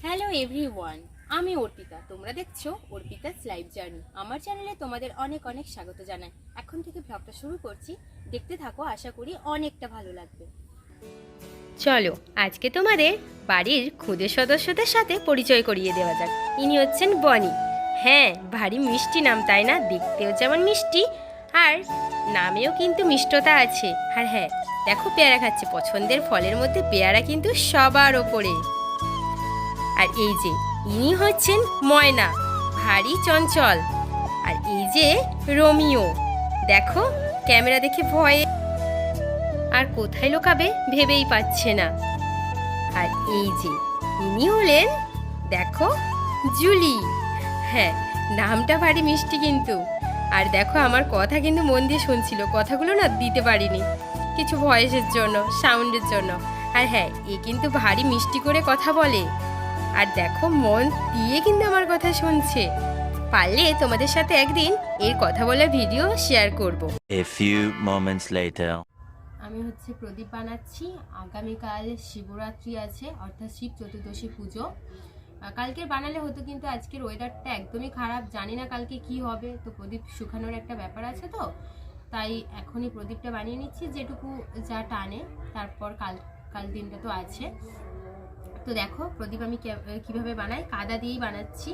Hello everyone, আমি অর্পিতা। তোমরা দেখছো অর্পিতাস লাইভ জার্নি। আমার চ্যানেলে তোমাদের অনেক অনেক স্বাগত জানাই। এখন থেকে ব্লগটা শুরু করছি, দেখতে থাকো, আশা করি অনেকটা ভালো লাগবে। চলো আজকে তোমাদের বাড়ির খুদে সদস্যদের সাথে পরিচয় করিয়ে দেওয়া যাক। ইনি হচ্ছেন বনি। হ্যাঁ, ভারী মিষ্টি নাম, তাই না? দেখতেও যেমন মিষ্টি আর নামেও কিন্তু মিষ্টতা আছে। আর হ্যাঁ, দেখো পেয়ারা খাচ্ছে। পছন্দের ফলের মধ্যে পেয়ারা কিন্তু সবার ওপরে। আর এই যে ইনি হচ্ছেন ময়না, ভারী চঞ্চল। আর এই যে রোমিও, দেখো ক্যামেরা দেখে ভয়ে আর কোথায় লুকাবে ভেবেই পাচ্ছে না। আর এই যে ইনি হলেন, দেখো, জুলি। হ্যাঁ, নামটা ভারী মিষ্টি কিন্তু। আর দেখো আমার কথা কিন্তু মন দিয়ে শুনছিল, কথাগুলো না দিতে পারিনি কিছু ভয়েসের জন্য, সাউন্ডের জন্য। আর হ্যাঁ, এ কিন্তু ভারী মিষ্টি করে কথা বলে। আর দেখো মন দিয়ে কিন্তু আমার কথা শুনছে। পারলে তোমাদের সাথে একদিন এর কথা বলা ভিডিও শেয়ার করব। A few moments later. আমি হচ্ছে প্রদীপ বানাচ্ছি। আগামীকাল শিবরাত্রি আছে, অর্থাৎ শিব চতুর্দশী পুজো। কালকের বানালে হতো, কিন্তু আজকের ওয়েদারটা একদমই খারাপ, জানি না কালকে কি হবে। তো প্রদীপ শুকানোর একটা ব্যাপার আছে, তো তাই এখনই প্রদীপটা বানিয়ে নিচ্ছি, যেটুকু যা টানে। তারপর কাল দিনটা তো আছে। তো দেখো প্রদীপ আমি কিভাবে বানাই, কাদা দিয়েই বানাচ্ছি।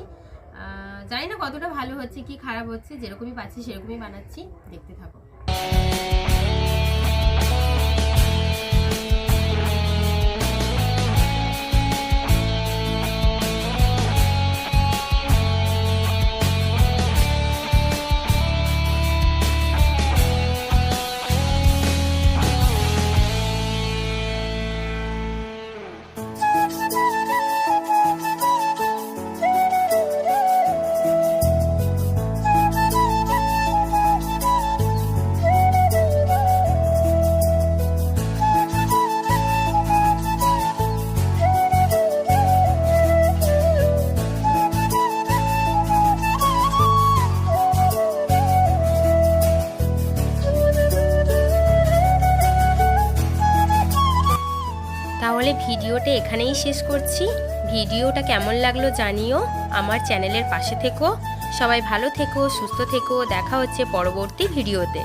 জানি না কতটা ভালো হচ্ছে কি খারাপ হচ্ছে, যেরকমই পাচ্ছি সেরকমই বানাচ্ছি, দেখতে থাকো। তাহলে ভিডিওটা এখানেই শেষ করছি। ভিডিওটা কেমন লাগলো জানিও, আমার চ্যানেলের পাশে থেকো। সবাই ভালো থেকো, সুস্থ থেকো। দেখা হচ্ছে পরবর্তী ভিডিওতে।